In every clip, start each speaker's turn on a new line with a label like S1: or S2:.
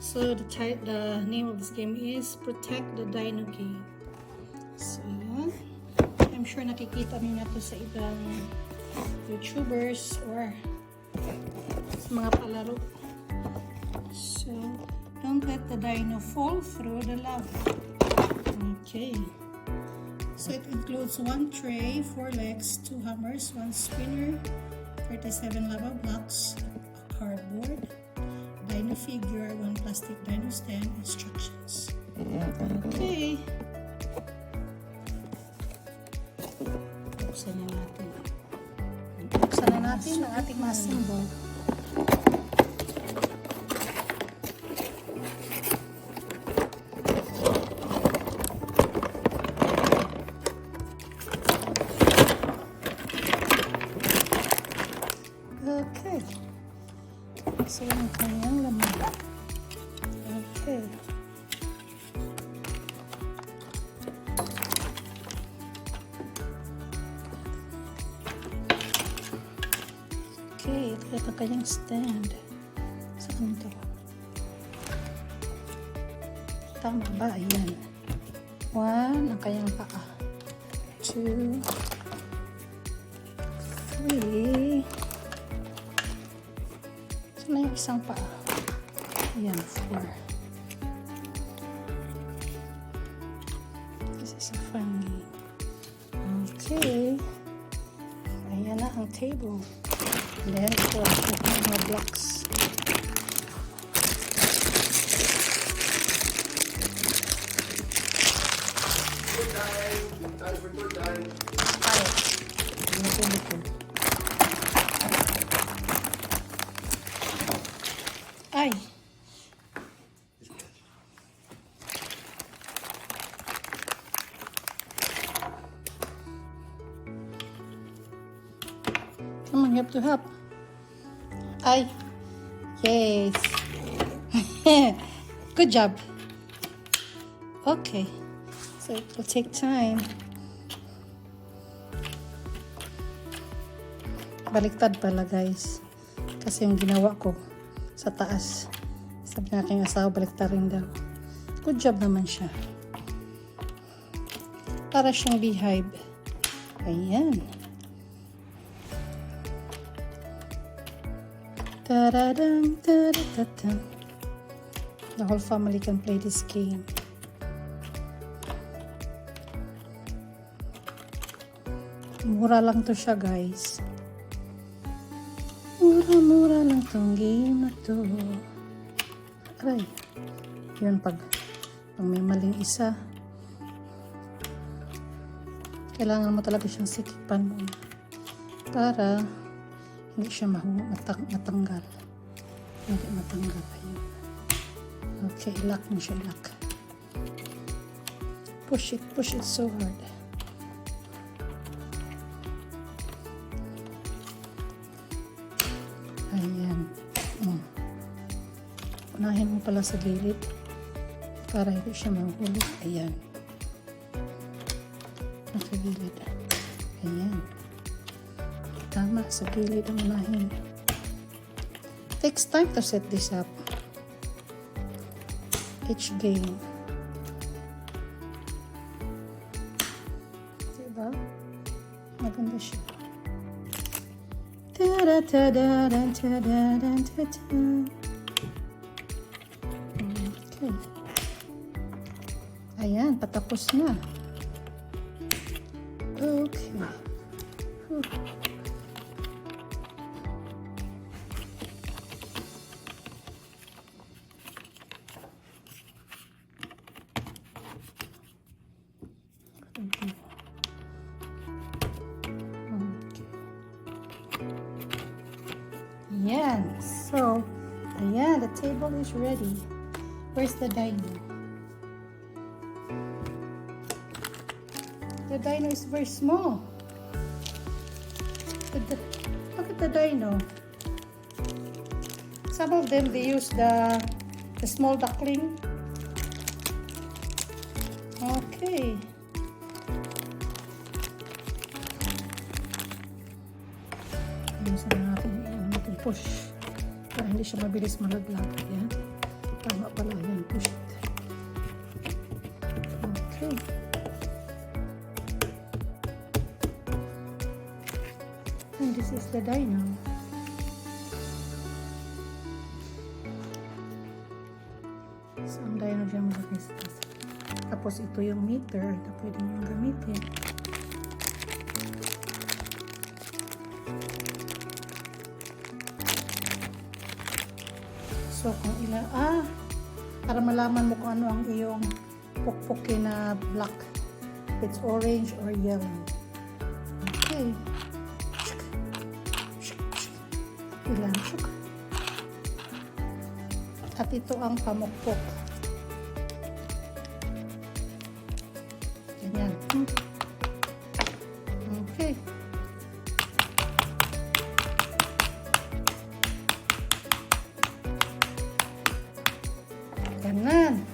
S1: So the name of this game is Protect the Dino Game. So yan. I'm sure nakikita niyo na to sa ibang YouTubers or sa mga palaro. So don't let the dino fall through the lava. Okay. So it includes 1 tray, 4 legs, 2 hammers, 1 spinner, 37 lava blocks, a cardboard, dino figure, 1 plastic dino stand, instructions. Okay. Buksan na natin. Buksan na natin ang ating mga symbol. Okay. So, yung kanyang laman. Okay. Okay, ito ang kanyang stand. Saan ito? Tama ba? Ayan. 1, ang kanyang paa. 2, 3, saan na yung isang paa? Ayan, 4. This is a fun game. Okay. Ayan na ang table. And then, ito ang mga blocks.
S2: Time for good time.
S1: Ay! Come on, you have to help. Ay! Yes! Good job! Okay. So it will take time. Baliktad pala guys. Kasi yung ginawa ko sa taas. Sabi ng aking asawa, baliktad rin daw. Good job naman siya. Para siyang beehive. Ayan. Ta-da-dang, ta-da-da-dang. The whole family can play this game. Mura lang to siya guys. Mura-mura lang tong game na to. Aray. Yun pag may maling isa. Kailangan mo talaga siyang sikipan mo. Para hindi siya matanggal. Hindi matanggal. Ayun. Okay, ilock mo siya. Ilock. Push it so hard. Ayan. Unahin mo pala sa gilid para hindi siya mahulog. Ayan. Nasa gilid. Ayan. Tama, sa gilid ang unahin. Takes time to set this up. Each game. Diba? Maganda siya. Okay. Ayan, patapos na. Okay. Ayan. So, ayan, the table is ready. Where's the dino? The dino is very small. Look at the dino. Some of them, they use the small duckling. Okay. Ayusin natin push para hindi siya mabilis malaglag. Yan. Tama pala yan. Push it. Okay. And this is the dyno. So, ang dyno dyan malaki sa taas. Tapos ito yung meter na pwede nyo gamitin. So, kung para malaman mo kung ano ang iyong pukpukin na black. If it's orange or yellow. Okay. Ilan. At ito ang pamukpok. Ganyan. Okay. Ganyan.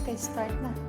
S1: Okay, start na.